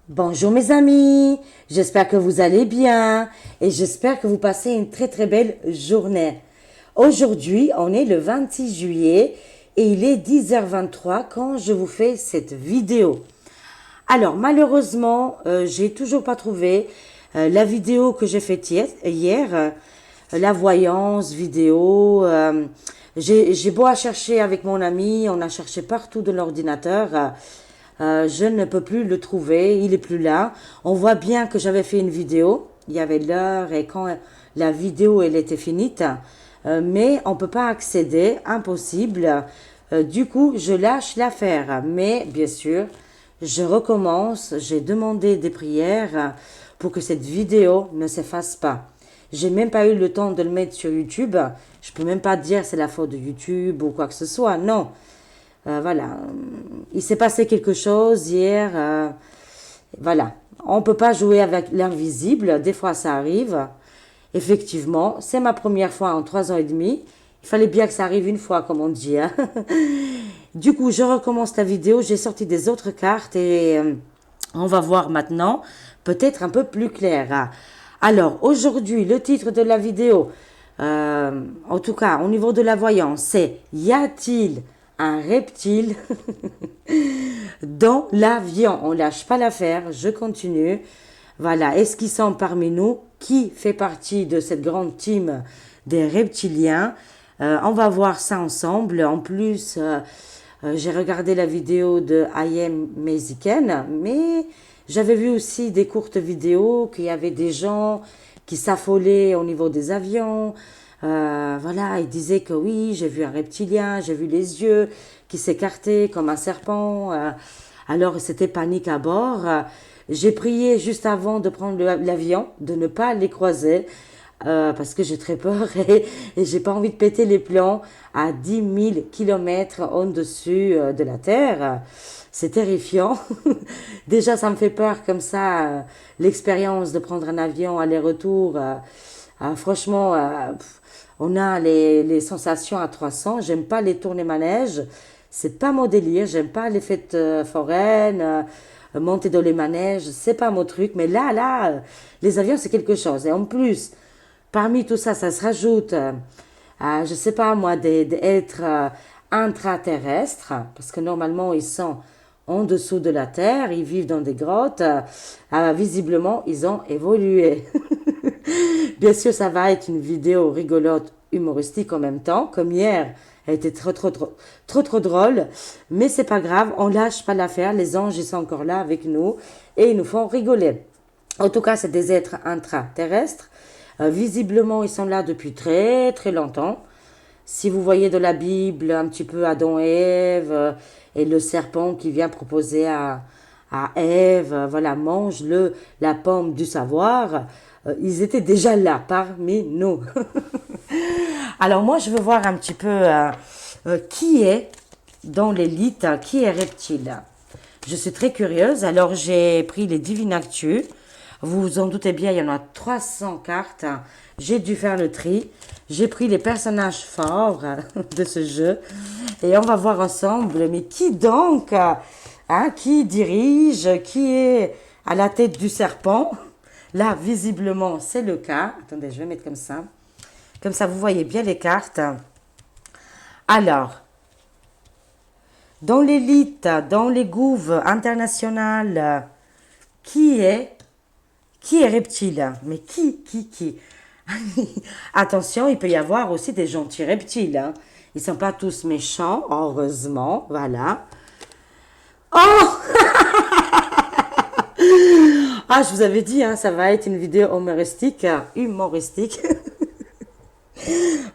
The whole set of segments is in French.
Bonjour mes amis, j'espère que vous allez bien et j'espère que vous passez une très très belle journée. Aujourd'hui, on est le 26 juillet et il est 10h23 quand je vous fais cette vidéo. Alors malheureusement, j'ai toujours pas trouvé la vidéo que j'ai faite hier, la voyance vidéo. J'ai beau à chercher avec mon ami, on a cherché partout de l'ordinateur. Je ne peux plus le trouver, il est plus là. On voit bien que j'avais fait une vidéo, il y avait l'heure et quand la vidéo elle était finie, mais on peut pas accéder, impossible. Du coup, je lâche l'affaire, mais bien sûr, je recommence. J'ai demandé des prières pour que cette vidéo ne s'efface pas. J'ai même pas eu le temps de le mettre sur YouTube. Je peux même pas dire c'est la faute de YouTube ou quoi que ce soit. Non. Voilà. Il s'est passé quelque chose hier. Voilà. On peut pas jouer avec l'invisible. Des fois, ça arrive. Effectivement, c'est ma première fois en 3 ans et demi. Il fallait bien que ça arrive une fois, comme on dit, hein. Du coup, je recommence la vidéo. J'ai sorti des autres cartes et on va voir maintenant, peut-être un peu plus clair, hein. Alors, aujourd'hui, le titre de la vidéo, en tout cas, au niveau de la voyance, c'est y a-t-il un reptile dans l'avion? On lâche pas l'affaire, je continue. Voilà, est-ce qu'ils sont parmi nous? Qui fait partie de cette grande team des reptiliens? On va voir ça ensemble. En plus, j'ai regardé la vidéo de I Am Mexicaine, mais j'avais vu aussi des courtes vidéos qu'il y avait des gens qui s'affolaient au niveau des avions. Voilà, ils disaient que oui, j'ai vu un reptilien, j'ai vu les yeux qui s'écartaient comme un serpent. Alors c'était panique à bord. J'ai prié juste avant de prendre l'avion de ne pas les croiser. Parce que j'ai très peur et j'ai pas envie de péter les plombs à 10 000 kilomètres au-dessus de la Terre. C'est terrifiant. Déjà, ça me fait peur comme ça, l'expérience de prendre un avion aller-retour. Franchement, on a les sensations à 300. J'aime pas les tournées manèges. C'est pas mon délire. J'aime pas les fêtes foraines, monter dans les manèges. C'est pas mon truc. Mais là, les avions, c'est quelque chose. Et en plus, parmi tout ça, ça se rajoute, je sais pas moi, des êtres intraterrestres, parce que normalement ils sont en dessous de la Terre, ils vivent dans des grottes. Visiblement, ils ont évolué. Bien sûr, ça va être une vidéo rigolote, humoristique en même temps, comme hier. Elle était trop drôle, mais c'est pas grave, on lâche pas l'affaire. Les anges, ils sont encore là avec nous et ils nous font rigoler. En tout cas, c'est des êtres intraterrestres. Visiblement, ils sont là depuis très très longtemps. Si vous voyez de la Bible un petit peu Adam et Ève et le serpent qui vient proposer à Ève, voilà, mange la pomme du savoir, ils étaient déjà là parmi nous. Alors moi, je veux voir un petit peu qui est dans l'élite, qui est reptile. Je suis très curieuse, alors j'ai pris les Divinactus. Vous vous en doutez bien, il y en a 300 cartes. J'ai dû faire le tri. J'ai pris les personnages forts de ce jeu. Et on va voir ensemble, mais qui donc, hein, qui dirige, qui est à la tête du serpent? Là, visiblement, c'est le cas. Attendez, je vais mettre comme ça. Comme ça, vous voyez bien les cartes. Alors, dans l'élite, dans les gouves internationales, qui est reptile? Mais qui? Attention, il peut y avoir aussi des gentils reptiles, hein. Ils sont pas tous méchants, heureusement, voilà. Oh! Ah, je vous avais dit, hein, ça va être une vidéo humoristique, humoristique.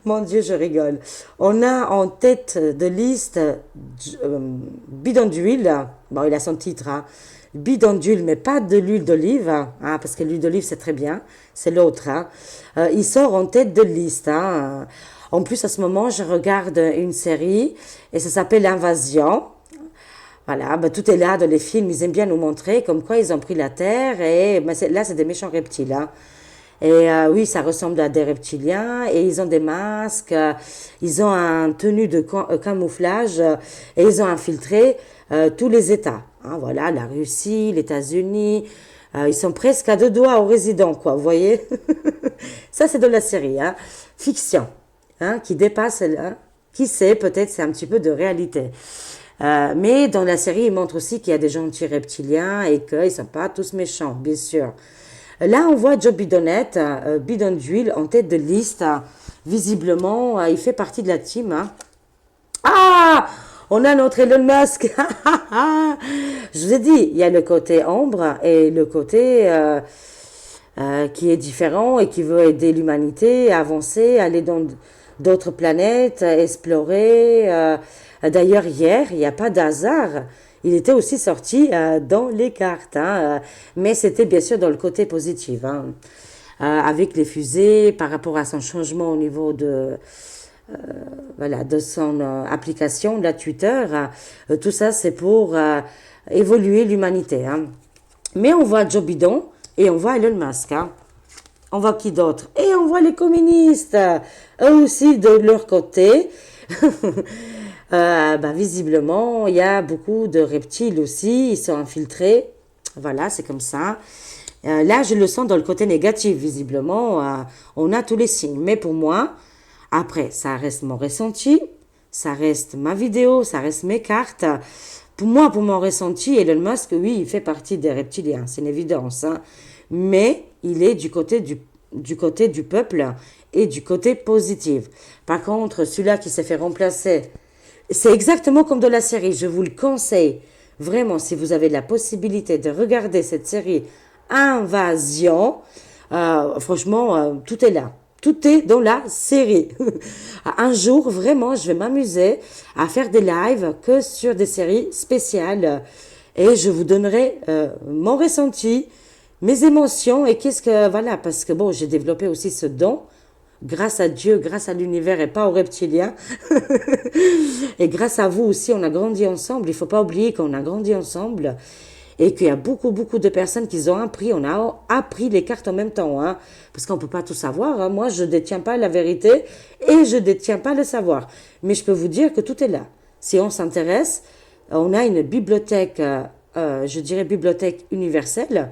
Mon Dieu, je rigole. On a en tête de liste bidon d'huile. Bon, il a son titre, hein. Bidon d'huile, mais pas de l'huile d'olive, hein, parce que l'huile d'olive, c'est très bien. C'est l'autre, hein. Il sort en tête de liste, hein. En plus, à ce moment, je regarde une série et ça s'appelle Invasion. Voilà, ben, tout est là dans les films. Ils aiment bien nous montrer comme quoi ils ont pris la Terre. Et ben, là, c'est des méchants reptiles, hein. Et oui, ça ressemble à des reptiliens et ils ont des masques, ils ont un tenue de camouflage et ils ont infiltré tous les États. Hein, voilà, la Russie, les États-Unis, ils sont presque à deux doigts aux résidents, quoi, vous voyez. Ça, c'est de la série, hein, fiction, hein, qui dépasse, hein, qui sait, peut-être c'est un petit peu de réalité. Mais dans la série, il montre aussi qu'il y a des gentils reptiliens et qu'ils ne sont pas tous méchants, bien sûr. Là, on voit Joe Bidonnette, bidon d'huile, en tête de liste. Visiblement, il fait partie de la team. Hein. Ah, on a notre Elon Musk. Je vous ai dit, il y a le côté ombre et le côté qui est différent et qui veut aider l'humanité à avancer, aller dans d'autres planètes, explorer. D'ailleurs, hier, il n'y a pas d'hasard. Il était aussi sorti dans les cartes, hein, mais c'était bien sûr dans le côté positif, hein, avec les fusées, par rapport à son changement au niveau de, voilà, de son application, la Twitter. Tout ça, c'est pour évoluer l'humanité. Hein. Mais on voit Joe Biden et on voit Elon Musk. Hein. On voit qui d'autre? Et on voit les communistes, eux aussi de leur côté. Visiblement, il y a beaucoup de reptiles aussi, ils sont infiltrés. Voilà, c'est comme ça. Là, je le sens dans le côté négatif, visiblement. On a tous les signes. Mais pour moi, après, ça reste mon ressenti, ça reste ma vidéo, ça reste mes cartes. Pour moi, pour mon ressenti, Elon Musk, oui, il fait partie des reptiliens, c'est une évidence. Hein. Mais il est du côté du peuple et du côté positif. Par contre, celui-là qui s'est fait remplacer, c'est exactement comme de la série. Je vous le conseille vraiment si vous avez la possibilité de regarder cette série Invasion. Franchement, tout est là. Tout est dans la série. Un jour, vraiment, je vais m'amuser à faire des lives que sur des séries spéciales. Et je vous donnerai mon ressenti, mes émotions et qu'est-ce que... Voilà, parce que bon, j'ai développé aussi ce don. Grâce à Dieu, grâce à l'univers et pas aux reptiliens. Et grâce à vous aussi, on a grandi ensemble. Il ne faut pas oublier qu'on a grandi ensemble et qu'il y a beaucoup, beaucoup de personnes qui ont appris. On a appris les cartes en même temps. Hein, parce qu'on ne peut pas tout savoir. Hein. Moi, je ne détiens pas la vérité et je ne détiens pas le savoir. Mais je peux vous dire que tout est là. Si on s'intéresse, on a une bibliothèque, je dirais bibliothèque universelle,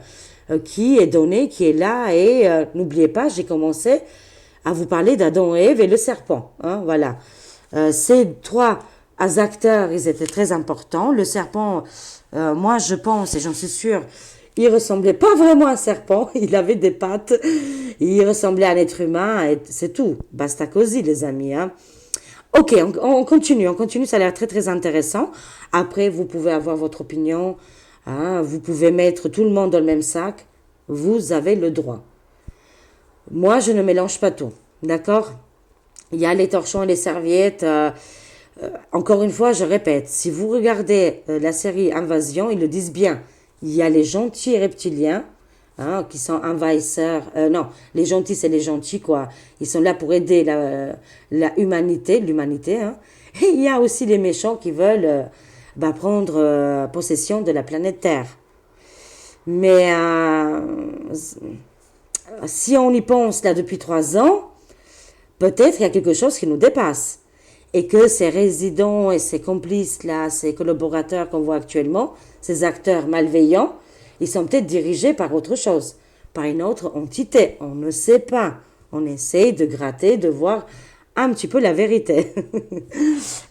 qui est donnée, qui est là. Et n'oubliez pas, j'ai commencé à vous parler d'Adam et Ève et le serpent. Hein, voilà. Ces trois acteurs, ils étaient très importants. Le serpent, moi je pense, et j'en suis sûre, il ressemblait pas vraiment à un serpent. Il avait des pattes. Il ressemblait à un être humain. Et c'est tout. Basta così, les amis. Hein. Ok, on continue. On continue. Ça a l'air très, très intéressant. Après, vous pouvez avoir votre opinion. Hein, vous pouvez mettre tout le monde dans le même sac. Vous avez le droit. Moi, je ne mélange pas tout, d'accord? Il y a les torchons et les serviettes. Encore une fois, je répète, si vous regardez la série Invasion, ils le disent bien. Il y a les gentils reptiliens, hein, qui sont envahisseurs. Non, les gentils, c'est les gentils, quoi. Ils sont là pour aider la humanité, l'humanité. Hein. Et il y a aussi les méchants qui veulent prendre possession de la planète Terre. Mais... si on y pense là depuis 3 ans, peut-être il y a quelque chose qui nous dépasse. Et que ces résidents et ces complices là, ces collaborateurs qu'on voit actuellement, ces acteurs malveillants, ils sont peut-être dirigés par autre chose, par une autre entité. On ne sait pas. On essaye de gratter, de voir un petit peu la vérité.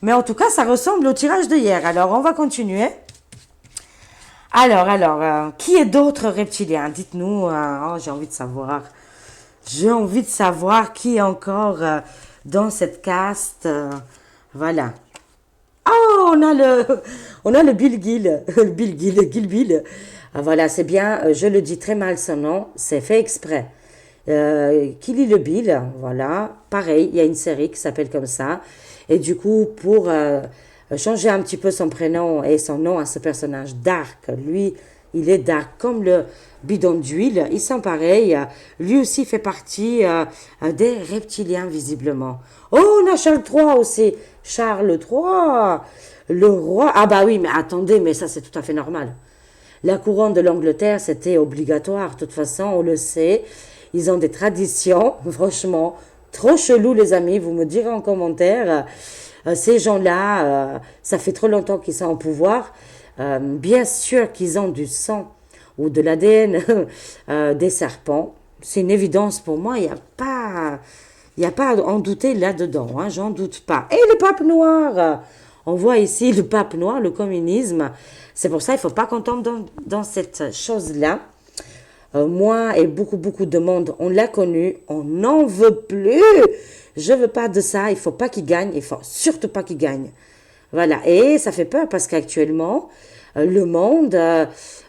Mais en tout cas, ça ressemble au tirage de hier. Alors, on va continuer. Alors, qui est d'autres reptiliens? Dites-nous, j'ai envie de savoir. J'ai envie de savoir qui est encore dans cette caste. Voilà. Oh, on a le Bill Gill. Gill Bill. Voilà, c'est bien, je le dis très mal son nom, c'est fait exprès. Killy le Bill, voilà. Pareil, il y a une série qui s'appelle comme ça. Et du coup, pour... changer un petit peu son prénom et son nom à ce personnage dark. Lui, il est dark comme le bidon d'huile. Ils sont pareils. Lui aussi fait partie des reptiliens, visiblement. Oh, on a Charles III aussi. Charles III, le roi. Ah bah oui, mais attendez, mais ça c'est tout à fait normal. La couronne de l'Angleterre, c'était obligatoire. De toute façon, on le sait. Ils ont des traditions, franchement, trop chelou les amis, vous me direz en commentaire. Ces gens-là, ça fait trop longtemps qu'ils sont au pouvoir. Bien sûr qu'ils ont du sang ou de l'ADN des serpents. C'est une évidence pour moi, il y a pas à en douter là-dedans, hein, j'en doute pas. Et le pape noir, on voit ici le pape noir, le communisme. C'est pour ça qu'il ne faut pas qu'on tombe dans cette chose-là. Moi et beaucoup de monde, on l'a connu, on n'en veut plus. Je veux pas de ça, il faut pas qu'il gagne, il faut surtout pas qu'il gagne. Voilà, et ça fait peur parce qu'actuellement, le monde,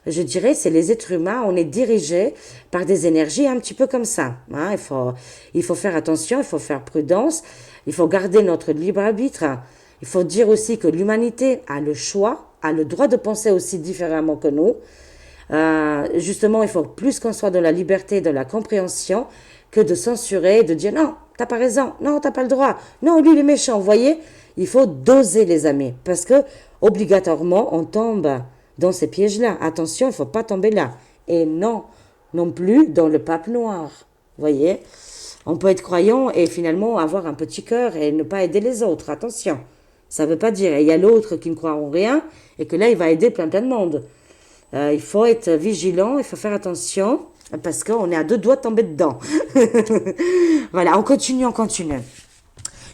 je dirais, c'est les êtres humains, on est dirigés par des énergies un petit peu comme ça. Hein. Il faut faire attention, il faut faire prudence, il faut garder notre libre arbitre. Il faut dire aussi que l'humanité a le choix, a le droit de penser aussi différemment que nous. Justement, il faut plus qu'on soit dans la liberté, dans la compréhension, que de censurer, de dire non, t'as pas raison, non, t'as pas le droit, non, lui il est méchant, vous voyez. Il faut doser les amis, parce que obligatoirement on tombe dans ces pièges-là. Attention, il faut pas tomber là. Et non, non plus dans le pape noir, vous voyez. On peut être croyant et finalement avoir un petit cœur et ne pas aider les autres, attention. Ça veut pas dire, il y a l'autre qui ne croit en rien et que là il va aider plein de monde. Il faut être vigilant, il faut faire attention, parce qu'on est à deux doigts de tomber dedans. Voilà, on continue, on continue.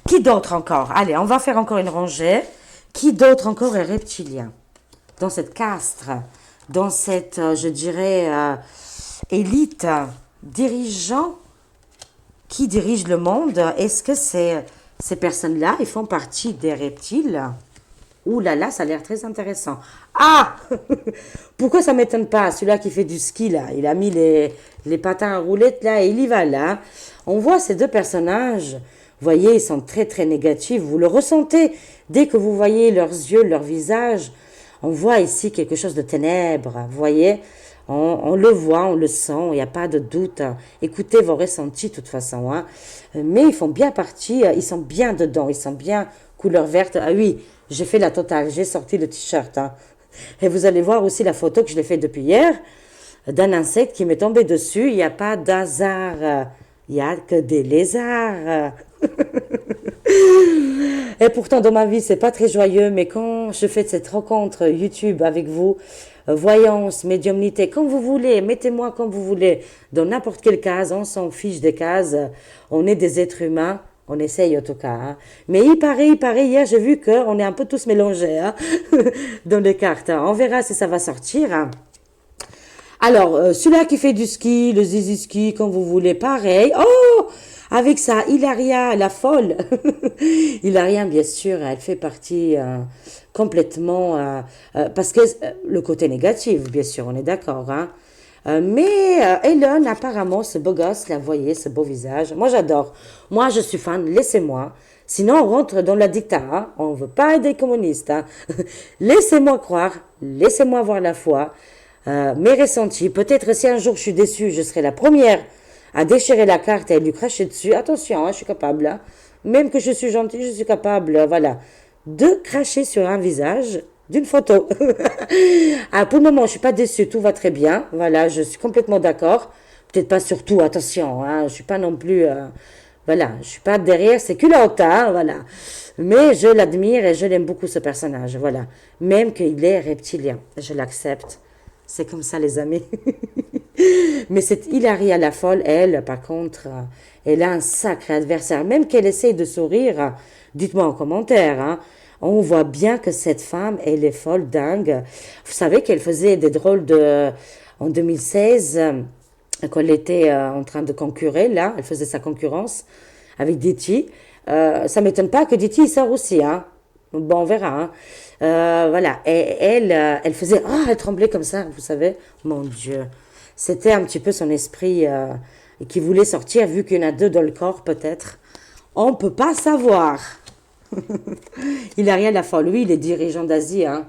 Qui d'autre encore? Allez, on va faire encore une rangée. Qui d'autre encore est reptilien? Dans cette caste, dans cette, je dirais, élite dirigeant, qui dirige le monde? Est-ce que ces personnes-là, ils font partie des reptiles? Ouh là là, ça a l'air très intéressant. Ah! Pourquoi ça m'étonne pas? Celui-là qui fait du ski, là, il a mis les patins à roulettes, là, et il y va, là. On voit ces deux personnages, vous voyez, ils sont très négatifs. Vous le ressentez dès que vous voyez leurs yeux, leur visage. On voit ici quelque chose de ténèbres, vous voyez. On le voit, on le sent, il n'y a pas de doute. Écoutez vos ressentis, de toute façon. Hein. Mais ils font bien partie, ils sont bien dedans, ils sont bien couleur verte. Ah oui, j'ai fait la totale, j'ai sorti le t-shirt. Hein. Et vous allez voir aussi la photo que je l'ai fait depuis hier, d'un insecte qui m'est tombé dessus. Il n'y a pas d'hasard, il n'y a que des lézards. Et pourtant, dans ma vie, c'est pas très joyeux, mais quand je fais cette rencontre YouTube avec vous, voyance, médiumnité, comme vous voulez, mettez-moi comme vous voulez, dans n'importe quelle case, on s'en fiche des cases, on est des êtres humains, on essaye en tout cas. Hein. Mais il paraît, hier j'ai vu qu'on est un peu tous mélangés hein, dans les cartes. Hein. On verra si ça va sortir. Hein. Alors, celui-là qui fait du ski, le zizi ski, comme vous voulez, pareil. Oh! Avec ça, Hilaria, la folle. Hilaria, bien sûr, elle fait partie complètement... parce que le côté négatif, bien sûr, on est d'accord. Hein. Mais Elon, apparemment, ce beau gosse, là, vous voyez, ce beau visage. Moi, j'adore. Moi, je suis fan, laissez-moi. Sinon, on rentre dans la dicta. Hein. On ne veut pas être des communistes. Hein. Laissez-moi croire, laissez-moi avoir la foi. Mes ressentis. Peut-être si un jour je suis déçue, je serai la première à déchirer la carte et à lui cracher dessus. Attention, hein, je suis capable. Hein. Même que je suis gentille, je suis capable, voilà, de cracher sur un visage d'une photo. Ah, pour le moment, je suis pas déçue, tout va très bien. Voilà, je suis complètement d'accord. Peut-être pas sur tout, attention. Hein, je suis pas non plus... voilà, je suis pas derrière ses culottes, hein, voilà. Mais je l'admire et je l'aime beaucoup, ce personnage, voilà. Même qu'il est reptilien, je l'accepte. C'est comme ça, les amis. Mais cette Hilaria la folle, elle, par contre, elle a un sacré adversaire. Même qu'elle essaye de sourire, dites-moi en commentaire, hein, on voit bien que cette femme, elle est folle, dingue. Vous savez qu'elle faisait des drôles de... En 2016, quand elle était en train de concurrer, là, elle faisait sa concurrence avec Diti. Ça m'étonne pas que Diti il sort aussi, hein. Bon, on verra. Hein. Voilà. Et elle faisait... Oh, elle tremblait comme ça, vous savez. Mon Dieu. C'était un petit peu son esprit qui voulait sortir, vu qu'il y en a deux dans le corps, peut-être. On ne peut pas savoir. Il a rien de la folle. Lui, il est dirigeant d'Asie. Hein.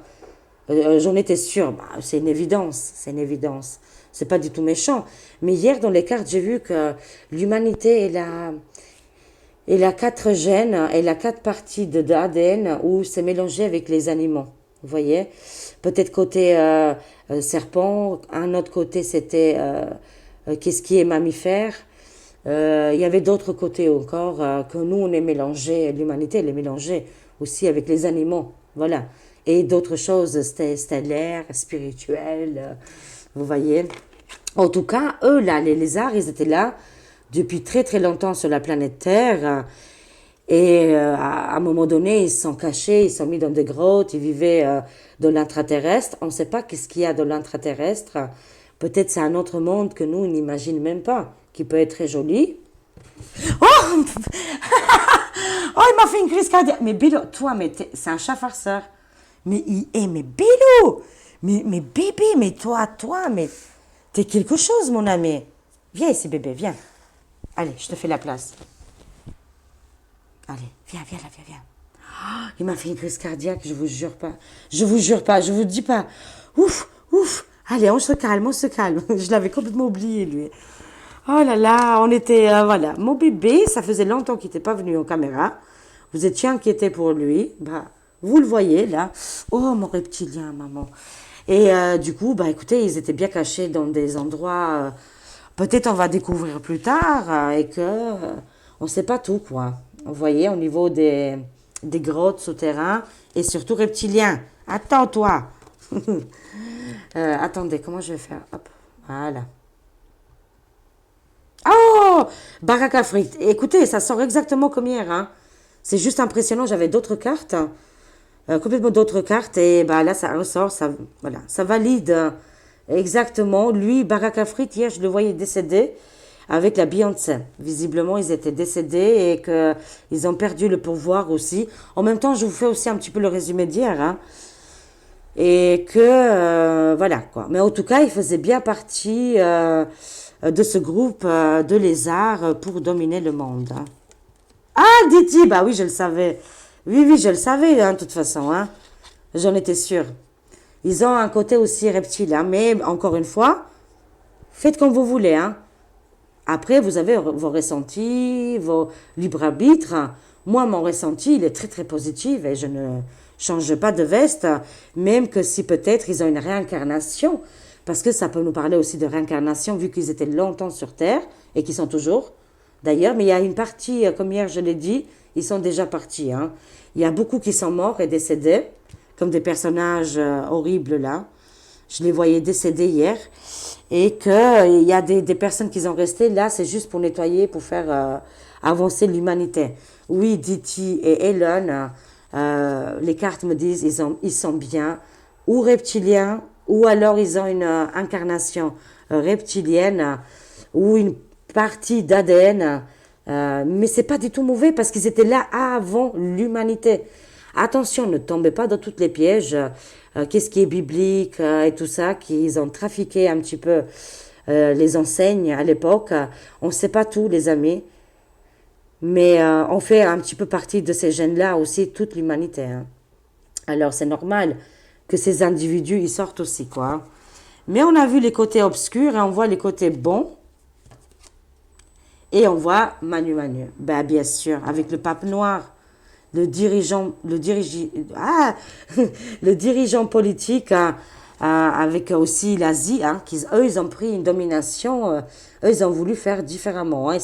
J'en étais sûre. Bah, c'est une évidence. C'est une évidence. C'est pas du tout méchant. Mais hier, dans les cartes, j'ai vu que l'humanité, elle a 4 gènes, elle a 4 parties de ADN où c'est mélangé avec les animaux. Vous voyez? Peut-être côté serpent, un autre côté c'était qu'est-ce qui est mammifère, Il y avait d'autres côtés encore que nous, on est mélangé, l'humanité, elle est mélangée aussi avec les animaux. Voilà. Et d'autres choses stellaires, spirituelles, vous voyez. En tout cas, eux, là, les lézards, ils étaient là depuis très très longtemps sur la planète Terre. Et à un moment donné, ils se sont cachés, ils sont mis dans des grottes, ils vivaient dans l'intraterrestre. On ne sait pas qu'est-ce qu'il y a dans l'intraterrestre. Peut-être c'est un autre monde que nous, on n'imagine même pas, qui peut être très joli. Oh, oh, il m'a fait une crise cardiaque. Mais Bilo, toi, mais c'est un chat farceur. Mais Bilo, mais bébé, mais toi, mais t'es quelque chose, mon ami. Viens ici, bébé, viens. Allez, je te fais la place. Allez, viens là, viens. Oh, il m'a fait une crise cardiaque, je vous jure pas. Je vous jure pas, je vous dis pas. Ouf. Allez, on se calme. Je l'avais complètement oublié, lui. Oh là là, on était, voilà. Mon bébé, ça faisait longtemps qu'il n'était pas venu en caméra. Vous étiez inquiété pour lui. Bah, vous le voyez, là. Oh, mon reptilien, maman. Et du coup, bah, écoutez, ils étaient bien cachés dans des endroits... peut-être on va découvrir plus tard et que on ne sait pas tout, quoi. Vous voyez, au niveau des grottes souterrains et surtout reptiliens. Attends-toi. Attendez, comment je vais faire? Hop, voilà. Oh, Baraka Frites. Écoutez, ça sort exactement comme hier, hein. C'est juste impressionnant. J'avais d'autres cartes, complètement d'autres cartes, et bah là ça ressort, ça, voilà, ça valide exactement. Lui, Baraka Frites, hier je le voyais décédé avec la Beyoncé. Visiblement, ils étaient décédés et que ils ont perdu le pouvoir aussi. En même temps, je vous fais aussi un petit peu le résumé d'hier, hein. Et que voilà quoi. Mais en tout cas, il faisait bien partie de ce groupe de lézards pour dominer le monde, hein. Ah, Diti, bah oui, je le savais. Oui, je le savais, hein, de toute façon, hein. J'en étais sûre. Ils ont un côté aussi reptile, hein, mais encore une fois, faites comme vous voulez, hein. Après, vous avez vos ressentis, vos libres arbitres. Moi, mon ressenti, il est très très positif et je ne change pas de veste, même que si peut-être ils ont une réincarnation, parce que ça peut nous parler aussi de réincarnation, vu qu'ils étaient longtemps sur Terre et qu'ils sont toujours, d'ailleurs. Mais il y a une partie, comme hier je l'ai dit, ils sont déjà partis, hein. Il y a beaucoup qui sont morts et décédés, comme des personnages horribles là. Je les voyais décédés hier. Et qu'il y a des personnes qui sont restées là, c'est juste pour nettoyer, pour faire avancer l'humanité. Oui, Diti et Hélène, les cartes me disent ils sont bien, ou reptiliens, ou alors ils ont une incarnation reptilienne, ou une partie d'ADN. Mais c'est pas du tout mauvais parce qu'ils étaient là avant l'humanité. Attention, ne tombez pas dans tous les pièges. Qu'est-ce qui est biblique et tout ça, qu'ils ont trafiqué un petit peu les enseignes à l'époque. On ne sait pas tout, les amis. Mais on fait un petit peu partie de ces gènes-là aussi, toute l'humanité, hein. Alors c'est normal que ces individus, ils sortent aussi, quoi. Mais on a vu les côtés obscurs et on voit les côtés bons. Et on voit Manu. Ben, bien sûr, avec le pape noir, le dirigeant politique, hein, avec aussi l'Asie, hein, eux, ils ont pris une domination, eux, ils ont voulu faire différemment, hein.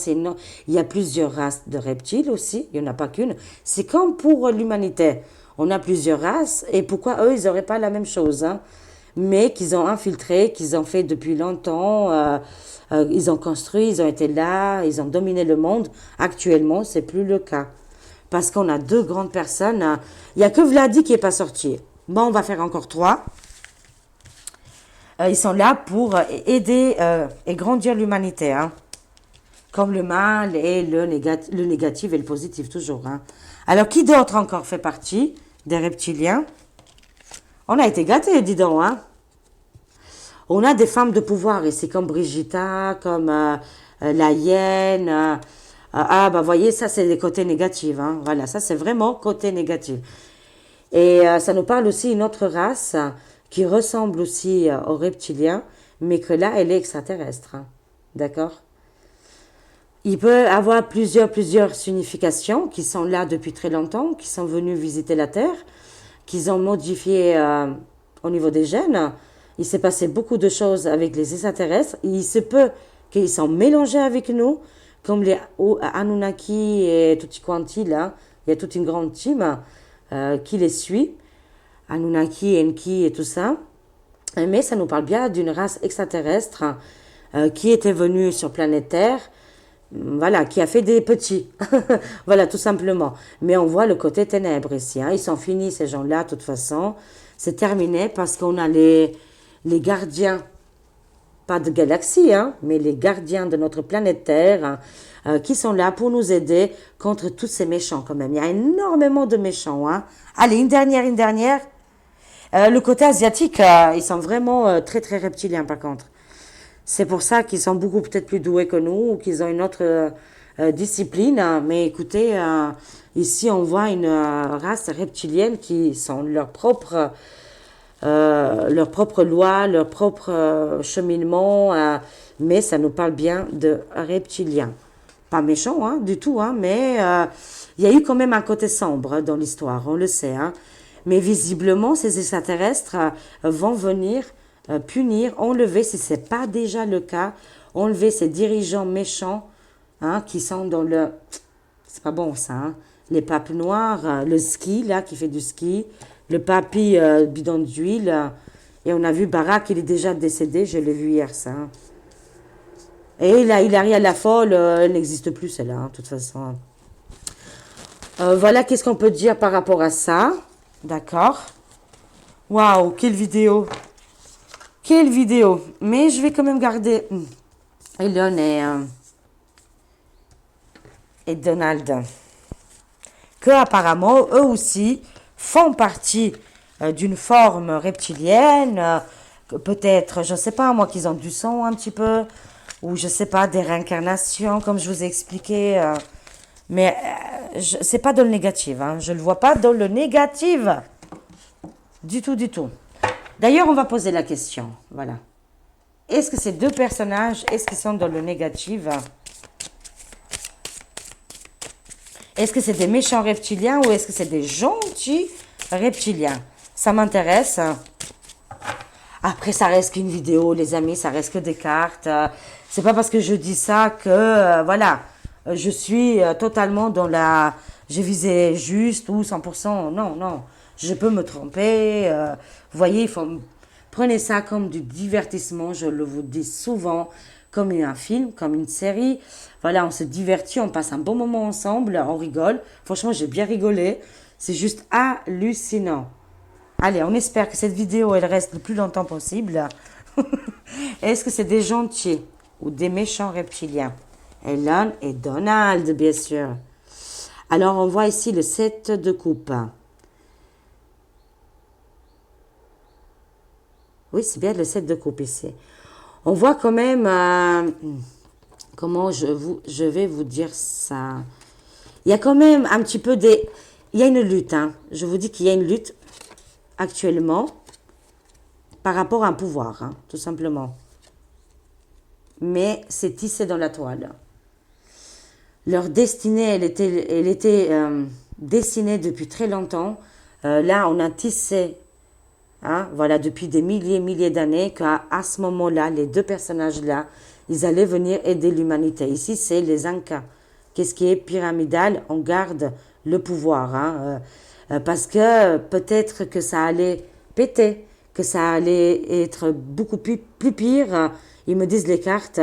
Il y a plusieurs races de reptiles aussi, il n'y en a pas qu'une. C'est comme pour l'humanité. On a plusieurs races, et pourquoi eux, ils n'auraient pas la même chose, hein, mais qu'ils ont infiltré, qu'ils ont fait depuis longtemps. Ils ont construit, ils ont été là, ils ont dominé le monde. Actuellement, c'est plus le cas. Parce qu'on a deux grandes personnes. Il n'y a que Vladi qui n'est pas sorti. Bon, on va faire encore trois. Ils sont là pour aider et grandir l'humanité, hein. Comme le mal et le négatif et le positif, toujours, hein. Alors, qui d'autre encore fait partie des reptiliens? On a été gâtés, dis donc, hein. On a des femmes de pouvoir ici, comme Brigitta, comme la hyène. Bah voyez, ça c'est les côtés négatifs, hein. Voilà, ça c'est vraiment côté négatif. Et ça nous parle aussi d'une autre race qui ressemble aussi aux reptiliens, mais que là, elle est extraterrestre, hein. D'accord? Il peut avoir plusieurs significations qui sont là depuis très longtemps, qui sont venus visiter la Terre, qu'ils ont modifié au niveau des gènes. Il s'est passé beaucoup de choses avec les extraterrestres. Il se peut qu'ils sont mélangés avec nous, comme les Anunnaki et tutti quanti là, il y a toute une grande team qui les suit, Anunnaki, Enki et tout ça. Mais ça nous parle bien d'une race extraterrestre qui était venue sur planète Terre, voilà, qui a fait des petits. Voilà, tout simplement. Mais on voit le côté ténèbres ici. Hein. Ils sont finis, ces gens-là, de toute façon. C'est terminé parce qu'on a les gardiens, pas de galaxie, hein, mais les gardiens de notre planète Terre qui sont là pour nous aider contre tous ces méchants quand même. Il y a énormément de méchants. Hein. Allez, une dernière, une dernière. Le côté asiatique, ils sont vraiment très très reptiliens par contre. C'est pour ça qu'ils sont beaucoup peut-être plus doués que nous ou qu'ils ont une autre discipline. Mais écoutez, ici on voit une race reptilienne qui sont leur propre loi, leur propre cheminement. Mais ça nous parle bien de reptiliens. Pas méchants du tout, hein, mais il y a eu quand même un côté sombre dans l'histoire, on le sait. Hein. Mais visiblement, ces extraterrestres vont venir punir, enlever, si ce n'est pas déjà le cas, enlever ces dirigeants méchants hein, qui sont dans le... C'est pas bon ça, hein. Les papes noirs, le ski, là, qui fait du ski, le papy bidon d'huile, et on a vu Barack, il est déjà décédé, je l'ai vu hier, ça. Hein. Et là, Hilaria la folle, elle n'existe plus, celle-là, hein, de toute façon. Voilà, qu'est-ce qu'on peut dire par rapport à ça. D'accord. Waouh, quelle vidéo. Quelle vidéo. Mais je vais quand même garder Elon et Donald. Que apparemment, eux aussi, font partie d'une forme reptilienne. Peut-être, je ne sais pas, moi, qu'ils ont du sang un petit peu. Ou je ne sais pas, des réincarnations, comme je vous ai expliqué. Mais c'est pas dans le négatif. Hein. Je ne le vois pas dans le négatif. Du tout, du tout. D'ailleurs, on va poser la question. Voilà. Est-ce que ces deux personnages, est-ce qu'ils sont dans le négatif? Est-ce que c'est des méchants reptiliens ou est-ce que c'est des gentils reptiliens? Ça m'intéresse. Après, ça reste qu'une vidéo, les amis, ça reste que des cartes. C'est pas parce que je dis ça que, voilà, je suis totalement dans la... J'ai visé juste ou 100%. Non, non. Je peux me tromper. Vous voyez, il faut... Prenez ça comme du divertissement, je le vous dis souvent, comme un film, comme une série. Voilà, on se divertit, on passe un bon moment ensemble, on rigole. Franchement, j'ai bien rigolé. C'est juste hallucinant. Allez, on espère que cette vidéo, elle reste le plus longtemps possible. Est-ce que c'est des gentils ou des méchants reptiliens? Elon et Donald, bien sûr. Alors, on voit ici le 7 de coupe. Oui, c'est bien le 7 de coupe ici. On voit quand même... comment je vais vous dire ça? Il y a quand même un petit peu des... Il y a une lutte. Hein. Je vous dis qu'il y a une lutte actuellement par rapport à un pouvoir, hein, tout simplement. Mais c'est tissé dans la toile. Leur destinée, elle était dessinée depuis très longtemps. Là, on a tissé, hein, voilà, depuis des milliers d'années, qu'à ce moment-là, les deux personnages-là, ils allaient venir aider l'humanité. Ici, c'est les Incas. Qu'est-ce qui est pyramidal? On garde le pouvoir, hein, parce que peut-être que ça allait péter, que ça allait être beaucoup plus pire, ils me disent les cartes,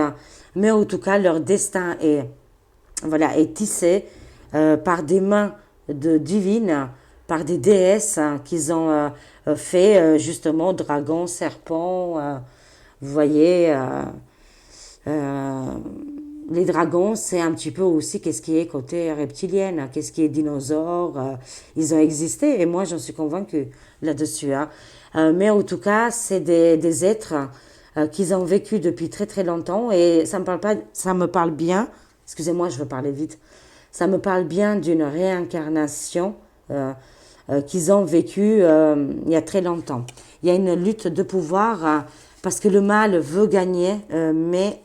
mais en tout cas, leur destin est, voilà, est tissé par des mains divines, par des déesses qu'ils ont fait, justement, dragons, serpents, vous voyez... les dragons, c'est un petit peu aussi qu'est-ce qui est côté reptilienne, qu'est-ce qui est dinosaure. Ils ont existé et moi, j'en suis convaincue là-dessus. Hein. Mais en tout cas, c'est des êtres qu'ils ont vécu depuis très très longtemps et ça me parle bien, excusez-moi, je veux parler vite, ça me parle bien d'une réincarnation qu'ils ont vécue il y a très longtemps. Il y a une lutte de pouvoir parce que le mal veut gagner, mais...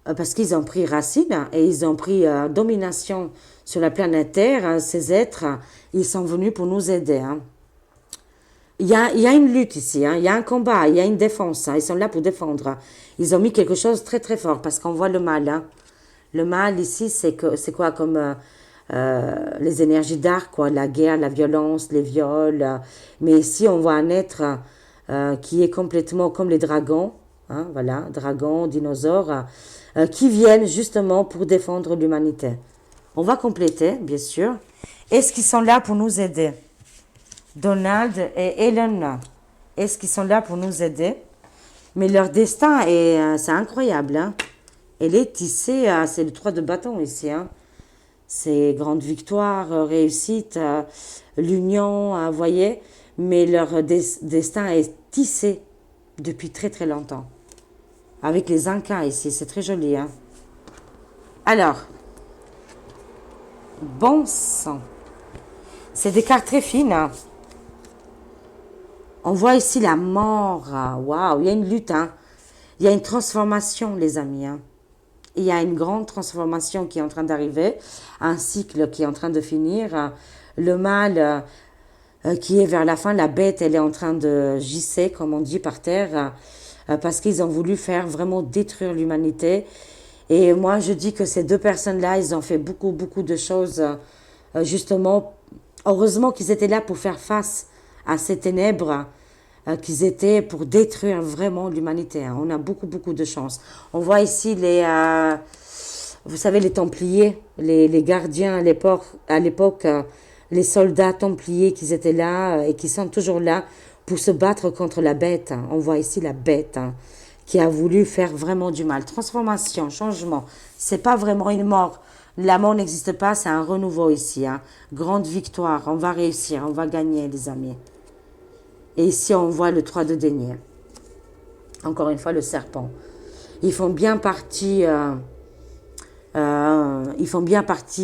parce qu'ils ont pris racine et ils ont pris domination sur la planète Terre, ces êtres, ils sont venus pour nous aider. Hein. Il y a une lutte ici, hein. Il y a un combat, il y a une défense, hein. Ils sont là pour défendre. Ils ont mis quelque chose de très très fort parce qu'on voit le mal. Hein. Le mal ici, c'est quoi comme les énergies dark, quoi, la guerre, la violence, les viols. Mais ici, on voit un être qui est complètement comme les dragons, hein, voilà, dragons, dinosaures, qui viennent justement pour défendre l'humanité. On va compléter, bien sûr. Est-ce qu'ils sont là pour nous aider? Donald et Ellen, est-ce qu'ils sont là pour nous aider? Mais leur destin c'est incroyable, hein. Elle est tissée, c'est le 3 de bâton ici, hein. C'est grande victoire, réussite, l'union, vous voyez. Mais leur destin est tissé depuis très très longtemps. Avec les Incas ici, c'est très joli, hein. Alors, bon sang. C'est des cartes très fines, hein. On voit ici la mort. Waouh, il y a une lutte, hein. Il y a une transformation, les amis, hein. Il y a une grande transformation qui est en train d'arriver, un cycle qui est en train de finir. Le mal qui est vers la fin, la bête, elle est en train de gisser, comme on dit, par terre, parce qu'ils ont voulu faire vraiment détruire l'humanité. Et moi, je dis que ces deux personnes-là, ils ont fait beaucoup, beaucoup de choses, justement. Heureusement qu'ils étaient là pour faire face à ces ténèbres, qu'ils étaient pour détruire vraiment l'humanité, hein. On a beaucoup, beaucoup de chance. On voit ici vous savez, les Templiers, les gardiens à l'époque, les soldats Templiers qui étaient là et qui sont toujours là pour se battre contre la bête, hein. On voit ici la bête, hein, qui a voulu faire vraiment du mal. Transformation, changement. C'est pas vraiment une mort. La mort n'existe pas, c'est un renouveau ici, hein. Grande victoire, on va réussir, on va gagner, les amis. Et ici, on voit le 3 de denier. Encore une fois, le serpent. Ils font bien partie,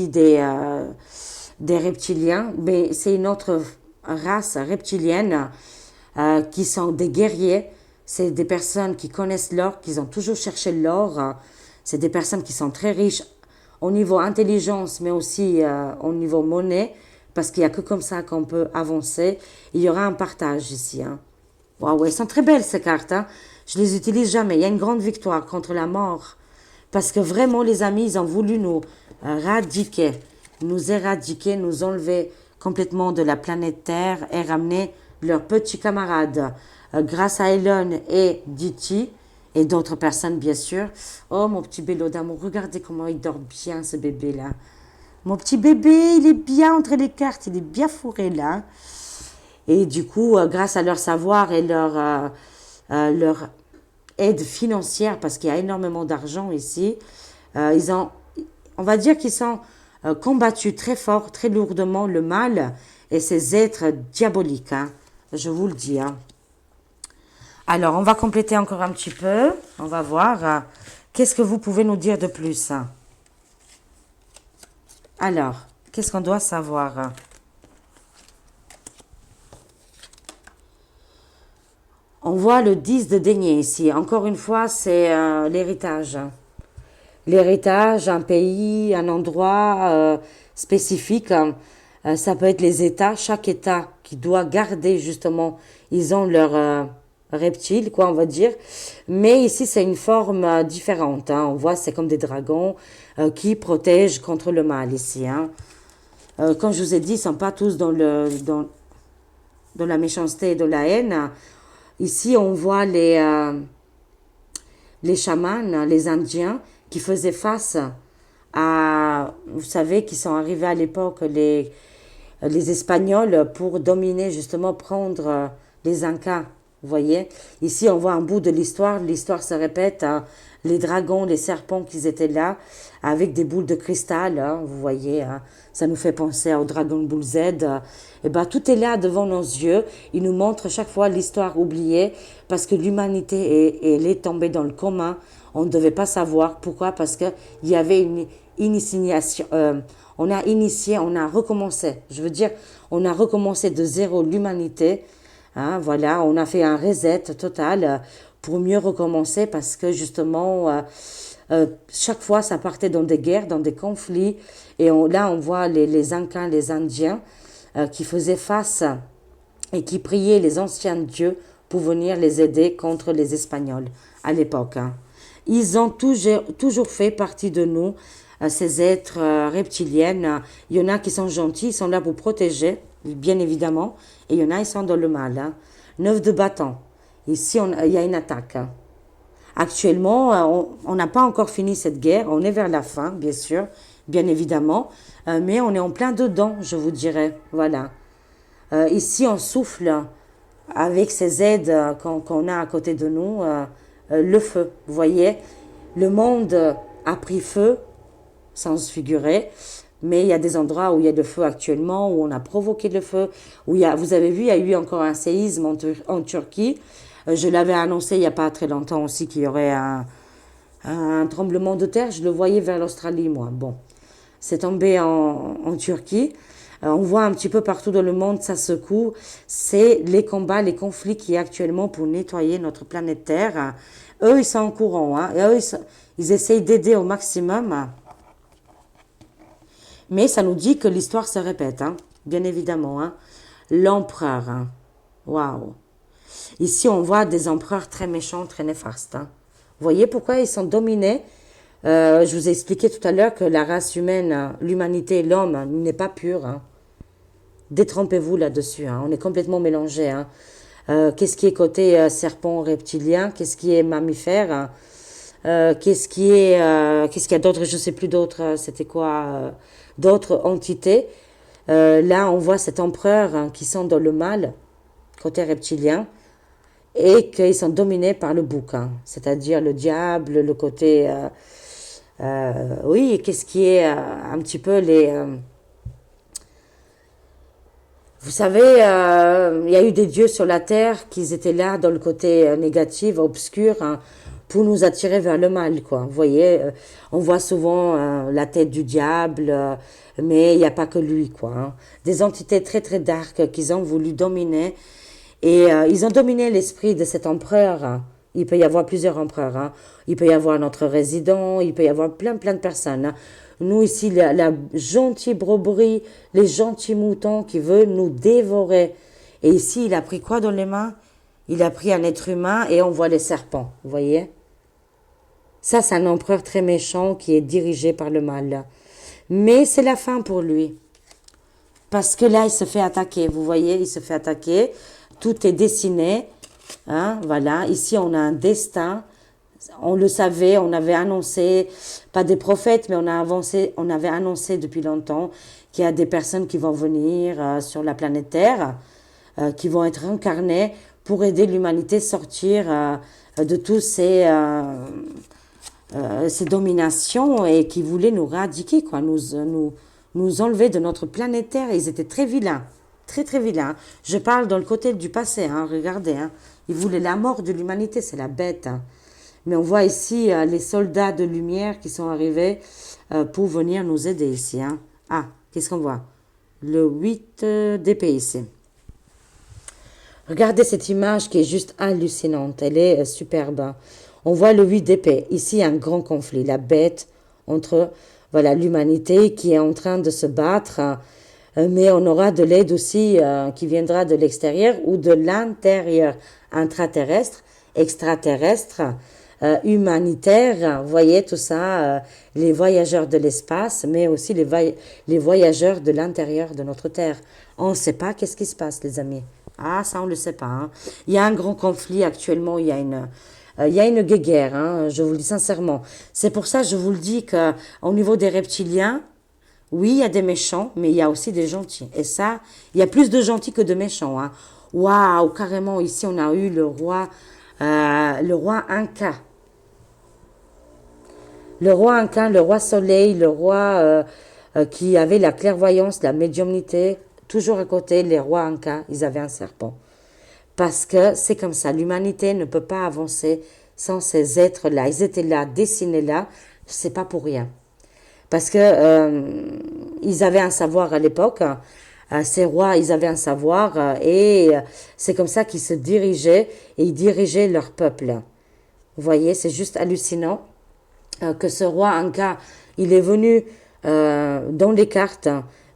des reptiliens, mais c'est une autre race reptilienne qui sont des guerriers. C'est des personnes qui connaissent l'or, qui ont toujours cherché l'or. C'est des personnes qui sont très riches au niveau intelligence, mais aussi au niveau monnaie, parce qu'il n'y a que comme ça qu'on peut avancer. Il y aura un partage ici, hein. Waouh, elles sont très belles ces cartes, hein. Je les utilise jamais. Il y a une grande victoire contre la mort. Parce que vraiment, les amis, ils ont voulu nous éradiquer, nous enlever complètement de la planète Terre et ramener leurs petits camarades. Grâce à Elon et Diti et d'autres personnes, bien sûr. Oh, mon petit bélo d'amour, regardez comment il dort bien, ce bébé-là. Mon petit bébé, il est bien entre les cartes, il est bien fourré là. Et du coup, grâce à leur savoir et leur aide financière, parce qu'il y a énormément d'argent ici, on va dire qu'ils ont combattu très fort, très lourdement le mal et ces êtres diaboliques, hein. Je vous le dis, hein. Alors, on va compléter encore un petit peu. On va voir. Qu'est-ce que vous pouvez nous dire de plus? Alors, qu'est-ce qu'on doit savoir? On voit le 10 de denier ici. Encore une fois, c'est l'héritage. L'héritage, un pays, un endroit spécifique. Ça peut être les États. Chaque État qui doit garder justement, ils ont leur reptile, quoi, on va dire. Mais ici, c'est une forme différente, hein. On voit, c'est comme des dragons qui protègent contre le mal ici, hein. Comme je vous ai dit, ils ne sont pas tous dans la méchanceté et de la haine. Ici, on voit les chamans, les Indiens, qui faisaient face vous savez, qui sont arrivés à l'époque, les Espagnols, pour dominer, justement, prendre les Incas. Vous voyez, ici, on voit un bout de l'histoire. L'histoire se répète, hein. Les dragons, les serpents qui étaient là, avec des boules de cristal, hein, vous voyez, hein. Ça nous fait penser au Dragon Ball Z. Et ben, tout est là devant nos yeux. Il nous montre chaque fois l'histoire oubliée, parce que l'humanité elle est tombée dans le commun. On ne devait pas savoir. Pourquoi? Parce qu'il y avait une initiation. On a initié, on a recommencé. Je veux dire, on a recommencé de zéro l'humanité. Hein, voilà, on a fait un reset total pour mieux recommencer, parce que justement, chaque fois, ça partait dans des guerres, dans des conflits. Et là, on voit les les Indiens, qui faisaient face et qui priaient les anciens dieux pour venir les aider contre les Espagnols à l'époque. Hein. Ils ont toujours fait partie de nous, ces êtres reptiliennes. Il y en a qui sont gentils, ils sont là pour protéger, bien évidemment, et il y en a qui sont dans le mal. Hein. 9 de bâton. Ici, il y a une attaque. Hein. Actuellement, on n'a pas encore fini cette guerre, on est vers la fin, bien sûr, bien évidemment, mais on est en plein dedans, je vous dirais. Voilà. Ici, on souffle avec ces aides qu'on a à côté de nous, le feu. Vous voyez, le monde a pris feu, sans se figurer, mais il y a des endroits où il y a de feu actuellement, où on a provoqué le feu, où vous avez vu, il y a eu encore un séisme en Turquie. Je l'avais annoncé il n'y a pas très longtemps aussi qu'il y aurait un tremblement de terre. Je le voyais vers l'Australie, moi. Bon, c'est tombé en Turquie. On voit un petit peu partout dans le monde, ça secoue. C'est les combats, les conflits qui y a actuellement pour nettoyer notre planète Terre. Eux, ils sont en courant. Hein, et eux, ils essayent d'aider au maximum. Mais ça nous dit que l'histoire se répète, hein, bien évidemment. Hein. L'empereur. Hein. Waouh. Ici, on voit des empereurs très méchants, très néfastes. Hein. Vous voyez pourquoi ils sont dominés. Je vous ai expliqué tout à l'heure que la race humaine, l'humanité, l'homme n'est pas pur. Hein. Détrompez-vous là-dessus. Hein. On est complètement mélangés. Hein. Qu'est-ce qui est côté serpent reptilien? Qu'est-ce qui est mammifère? Qu'est-ce qu'il y a d'autres? Je ne sais plus d'autres. C'était quoi? D'autres entités. Là, on voit cet empereur hein, qui sont dans le mal, côté reptilien. Et qu'ils sont dominés par le bouc, c'est-à-dire le diable, le côté... oui, qu'est-ce qui est un petit peu les... vous savez, il y a eu des dieux sur la terre qui étaient là dans le côté négatif, obscur, hein, pour nous attirer vers le mal, quoi. Vous voyez, on voit souvent la tête du diable, mais il n'y a pas que lui, quoi. Hein. Des entités très très dark qu'ils ont voulu dominer. Et ils ont dominé l'esprit de cet empereur. Hein. Il peut y avoir plusieurs empereurs. Hein. Il peut y avoir notre résident, il peut y avoir plein de personnes. Hein. Nous ici, la gentille brebis, les gentils moutons qui veulent nous dévorer. Et ici, il a pris quoi dans les mains? Il a pris un être humain et on voit les serpents, vous voyez? Ça, c'est un empereur très méchant qui est dirigé par le mal. Mais c'est la fin pour lui. Parce que là, il se fait attaquer, vous voyez, il se fait attaquer. Tout est dessiné, hein, voilà. Ici, on a un destin. On le savait, on avait annoncé, pas des prophètes, mais on avait annoncé depuis longtemps qu'il y a des personnes qui vont venir sur la planète Terre, qui vont être incarnées pour aider l'humanité à sortir de tous ces dominations et qui voulaient nous éradiquer, quoi, nous enlever de notre planète Terre. Ils étaient très vilains. Très, très vilain. Je parle dans le côté du passé, hein, regardez. Hein. Ils voulaient la mort de l'humanité, c'est la bête. Hein. Mais on voit ici les soldats de lumière qui sont arrivés pour venir nous aider ici. Hein. Ah, qu'est-ce qu'on voit? Le 8 d'épée ici. Regardez cette image qui est juste hallucinante. Elle est superbe. On voit le 8 d'épée. Ici, un grand conflit. La bête entre voilà, l'humanité qui est en train de se battre. Mais on aura de l'aide aussi qui viendra de l'extérieur ou de l'intérieur, intraterrestre, extraterrestre, humanitaire. Vous voyez tout ça, les voyageurs de l'espace, mais aussi les voyageurs de l'intérieur de notre Terre. On ne sait pas qu'est-ce qui se passe, les amis. Ah, ça, on ne le sait pas. Hein. Il y a un grand conflit actuellement, il y a une guéguerre, hein, je vous le dis sincèrement. C'est pour ça que je vous le dis qu'au niveau des reptiliens, oui, il y a des méchants, mais il y a aussi des gentils. Et ça, il y a plus de gentils que de méchants. Hein. Waouh, carrément, ici, on a eu le roi Inca. Le roi Inca, le roi Soleil, le roi qui avait la clairvoyance, la médiumnité. Toujours à côté, les rois Inca, ils avaient un serpent. Parce que c'est comme ça, l'humanité ne peut pas avancer sans ces êtres-là. Ils étaient là, dessinés là, c'est pas pour rien. Parce que ils avaient un savoir à l'époque, ces rois, ils avaient un savoir et c'est comme ça qu'ils se dirigeaient et ils dirigeaient leur peuple. Vous voyez, c'est juste hallucinant que ce roi Inca, il est venu dans les cartes,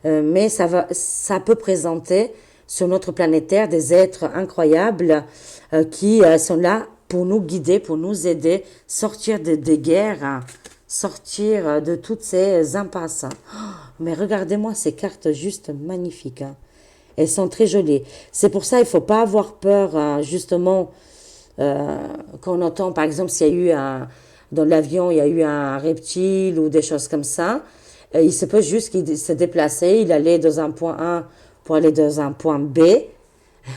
mais ça peut présenter sur notre planète Terre, des êtres incroyables qui sont là pour nous guider, pour nous aider, sortir des guerres, sortir de toutes ces impasses. Oh, mais regardez-moi ces cartes juste magnifiques, hein. Elles sont très jolies. C'est pour ça il ne faut pas avoir peur, justement, quand on entend, par exemple, s'il y a eu dans l'avion, il y a eu un reptile ou des choses comme ça, il se peut juste qu'il se déplaçait, il allait dans un point A pour aller dans un point B.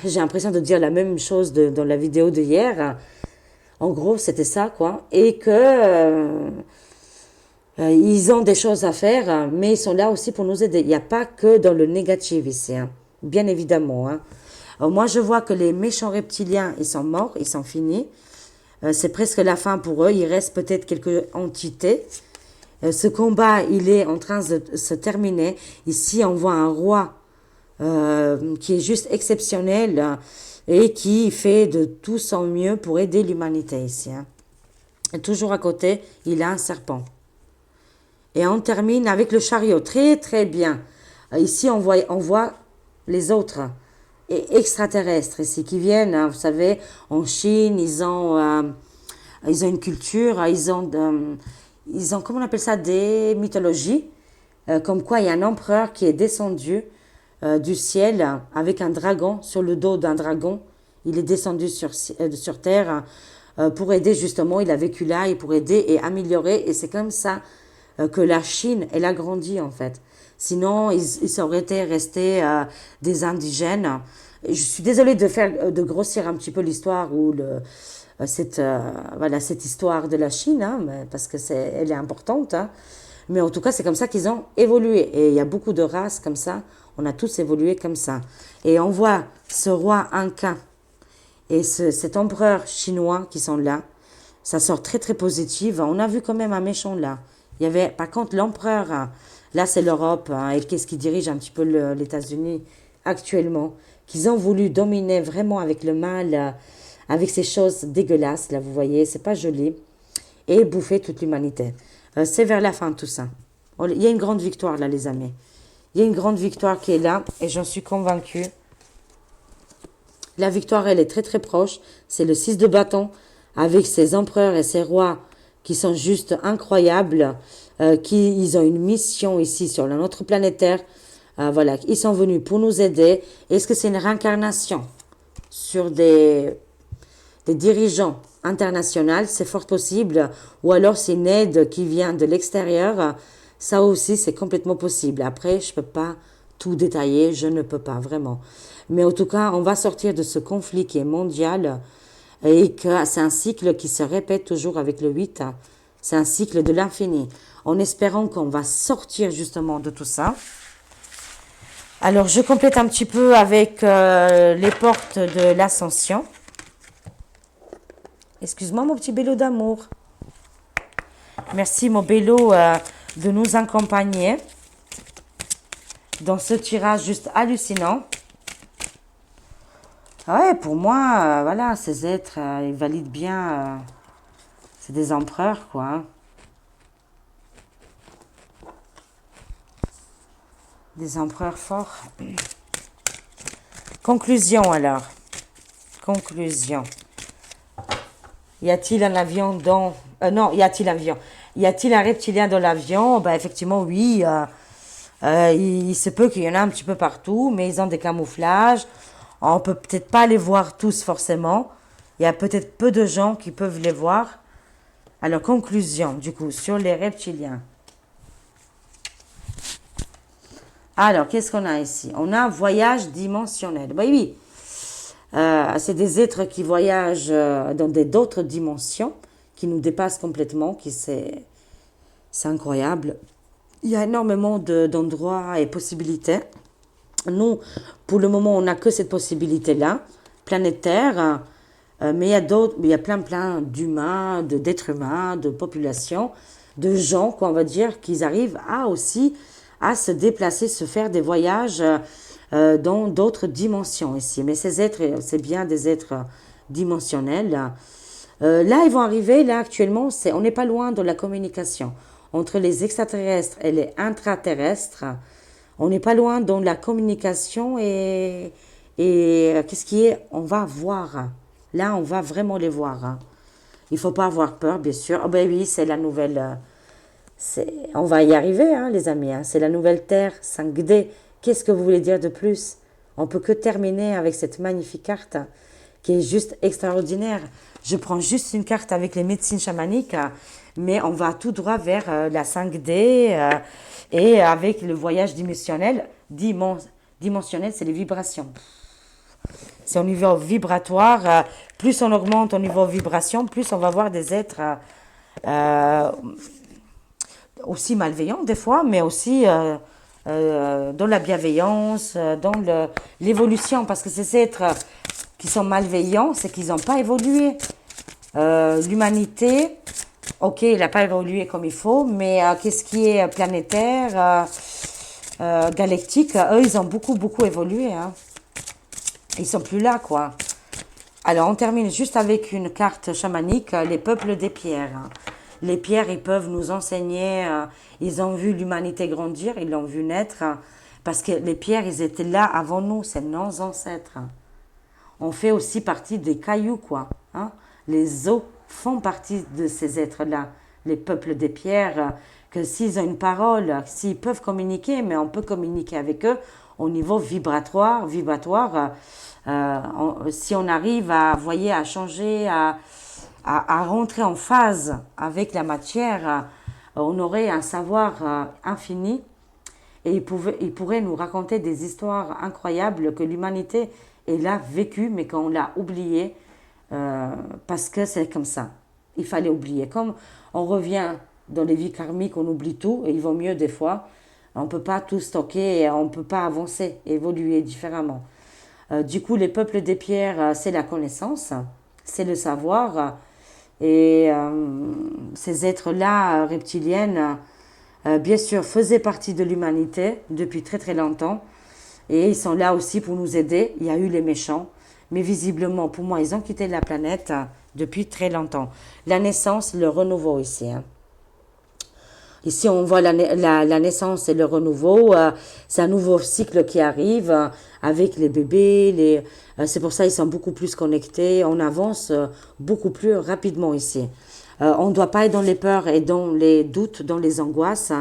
J'ai l'impression de dire la même chose dans la vidéo de hier. En gros, c'était ça, quoi. Et que ils ont des choses à faire, mais ils sont là aussi pour nous aider. Il n'y a pas que dans le négatif ici, hein. Bien évidemment, hein. Alors, moi, je vois que les méchants reptiliens, ils sont morts, ils sont finis. C'est presque la fin pour eux. Il reste peut-être quelques entités. Ce combat, il est en train de se terminer. Ici, on voit un roi qui est juste exceptionnel et qui fait de tout son mieux pour aider l'humanité ici, hein. Et toujours à côté, il a un serpent. Et on termine avec le chariot. Très, très bien. Ici, on voit les autres extraterrestres ici qui viennent, hein, vous savez, en Chine, ils ont une culture, ils ont, comment on appelle ça, des mythologies, comme quoi il y a un empereur qui est descendu du ciel avec un dragon, sur le dos d'un dragon. Il est descendu sur terre pour aider, justement, il a vécu là, et pour aider et améliorer, et c'est comme ça que la Chine, elle a grandi, en fait. Sinon, ils auraient été restés des indigènes. Je suis désolée de grossir un petit peu l'histoire ou cette histoire de la Chine, hein, parce que elle est importante, hein. Mais en tout cas, c'est comme ça qu'ils ont évolué. Et il y a beaucoup de races comme ça. On a tous évolué comme ça. Et on voit ce roi Inca et cet empereur chinois qui sont là. Ça sort très, très positif. On a vu quand même un méchant là. Il y avait, par contre, l'empereur, là c'est l'Europe, hein, et qu'est-ce qui dirige un petit peu les États-Unis actuellement, qu'ils ont voulu dominer vraiment avec le mal, avec ces choses dégueulasses, là vous voyez, c'est pas joli, et bouffer toute l'humanité. C'est vers la fin tout ça. Il y a une grande victoire là les amis. Il y a une grande victoire qui est là, et j'en suis convaincue. La victoire, elle est très très proche. C'est le 6 de bâton, avec ses empereurs et ses rois qui sont juste incroyables, ils ont une mission ici sur notre planète Terre. Voilà, ils sont venus pour nous aider. Est-ce que c'est une réincarnation sur des dirigeants internationaux? C'est fort possible. Ou alors c'est une aide qui vient de l'extérieur. Ça aussi, c'est complètement possible. Après, je ne peux pas tout détailler. Je ne peux pas, vraiment. Mais en tout cas, on va sortir de ce conflit qui est mondial. Et que c'est un cycle qui se répète toujours avec le 8. C'est un cycle de l'infini. En espérant qu'on va sortir justement de tout ça. Alors, je complète un petit peu avec les portes de l'ascension. Excuse-moi, mon petit bélo d'amour. Merci, mon bélo, de nous accompagner dans ce tirage juste hallucinant. Ouais, pour moi, voilà, ces êtres, ils valident bien. C'est des empereurs, quoi, hein. Des empereurs forts. Conclusion, alors. Conclusion. Y a-t-il un avion dans... non, y a-t-il un avion? Y a-t-il un reptilien dans l'avion? Ben, effectivement, oui. Il se peut qu'il y en a un petit peu partout, mais ils ont des camouflages. On peut peut-être pas les voir tous forcément. Il y a peut-être peu de gens qui peuvent les voir. Alors, conclusion, du coup, sur les reptiliens. Alors, qu'est-ce qu'on a ici? On a un voyage dimensionnel. Ben oui, c'est des êtres qui voyagent dans d'autres dimensions, qui nous dépassent complètement, c'est incroyable. Il y a énormément d'endroits et possibilités. Nous, pour le moment, on n'a que cette possibilité-là, planétaire, mais il y a plein d'humains, d'êtres humains, de populations, de gens, quoi, on va dire, qui arrivent aussi à se déplacer, se faire des voyages dans d'autres dimensions ici. Mais ces êtres, c'est bien des êtres dimensionnels. Là, ils vont arriver, là, actuellement, on n'est pas loin de la communication entre les extraterrestres et les intraterrestres. On n'est pas loin dans la communication et Et qu'est-ce qui est? On va voir. Là, on va vraiment les voir, hein. Il faut pas avoir peur, bien sûr. Oh ben oui, c'est la nouvelle. On va y arriver, hein, les amis, hein. C'est la nouvelle Terre 5D. Qu'est-ce que vous voulez dire de plus? On peut que terminer avec cette magnifique carte qui est juste extraordinaire. Je prends juste une carte avec les médecines chamaniques, mais on va tout droit vers la 5D et avec le voyage dimensionnel. Dimensionnel, c'est les vibrations. C'est au niveau vibratoire. Plus on augmente au niveau vibration, plus on va voir des êtres euh, aussi malveillants des fois, mais aussi dans la bienveillance, dans l'évolution. Parce que ces êtres qui sont malveillants, c'est qu'ils n'ont pas évolué. L'humanité, ok, il n'a pas évolué comme il faut, mais qu'est-ce qui est planétaire, galactique, eux, ils ont beaucoup, beaucoup évolué, hein. Ils sont plus là, quoi. Alors, on termine juste avec une carte chamanique, les peuples des pierres. Les pierres, ils peuvent nous enseigner, ils ont vu l'humanité grandir, ils l'ont vu naître, parce que les pierres, ils étaient là avant nous, c'est nos ancêtres. On fait aussi partie des cailloux, quoi, hein. Les os font partie de ces êtres-là, les peuples des pierres, que s'ils ont une parole, s'ils peuvent communiquer, mais on peut communiquer avec eux au niveau vibratoire, si on arrive à, voyez, à changer, à rentrer en phase avec la matière, on aurait un savoir infini et il pourrait nous raconter des histoires incroyables que l'humanité est là vécue mais qu'on l'a oublié parce que c'est comme ça. Il fallait oublier. Comme on revient dans les vies karmiques, on oublie tout et il vaut mieux des fois. On ne peut pas tout stocker et on ne peut pas avancer, évoluer différemment. Du coup, les peuples des pierres, c'est la connaissance, c'est le savoir. Et ces êtres-là, reptiliennes, bien sûr, faisaient partie de l'humanité depuis très très longtemps. Et ils sont là aussi pour nous aider. Il y a eu les méchants. Mais visiblement, pour moi, ils ont quitté la planète depuis très longtemps. La naissance, le renouveau ici, hein. Ici, on voit la naissance et le renouveau. C'est un nouveau cycle qui arrive avec les bébés. C'est pour ça qu'ils sont beaucoup plus connectés. On avance beaucoup plus rapidement ici. On ne doit pas être dans les peurs et dans les doutes, dans les angoisses.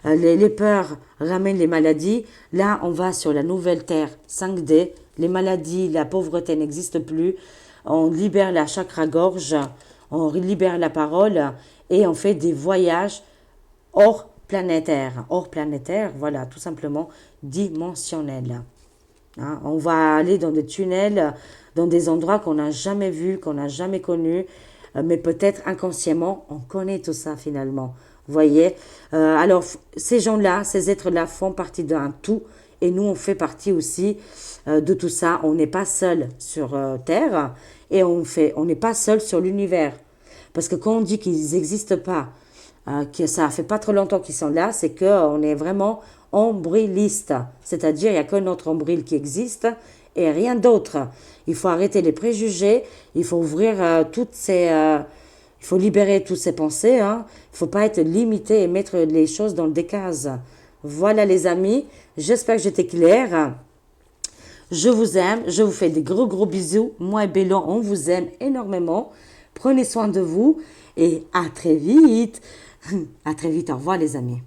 Les peurs ramènent les maladies. Là, on va sur la nouvelle Terre 5D. Les maladies, la pauvreté n'existe plus. On libère la chakra-gorge. On libère la parole. Et on fait des voyages hors planétaire, voilà, tout simplement dimensionnel. Hein, on va aller dans des tunnels, dans des endroits qu'on n'a jamais vus, qu'on n'a jamais connus, mais peut-être inconsciemment, on connaît tout ça finalement. Vous voyez, alors ces gens-là, ces êtres-là font partie d'un tout, et nous, on fait partie aussi de tout ça. On n'est pas seul sur Terre, et on n'est pas seul sur l'univers. Parce que quand on dit qu'ils n'existent pas, que ça fait pas trop longtemps qu'ils sont là, c'est qu'on est vraiment ombriliste. C'est-à-dire, il n'y a que notre ombril qui existe et rien d'autre. Il faut arrêter les préjugés, il faut ouvrir il faut libérer toutes ces pensées, hein. Il ne faut pas être limité et mettre les choses dans des cases. Voilà les amis, j'espère que j'étais claire. Je vous aime, je vous fais des gros gros bisous. Moi et Bélo, on vous aime énormément. Prenez soin de vous et à très vite. À très vite, au revoir les amis.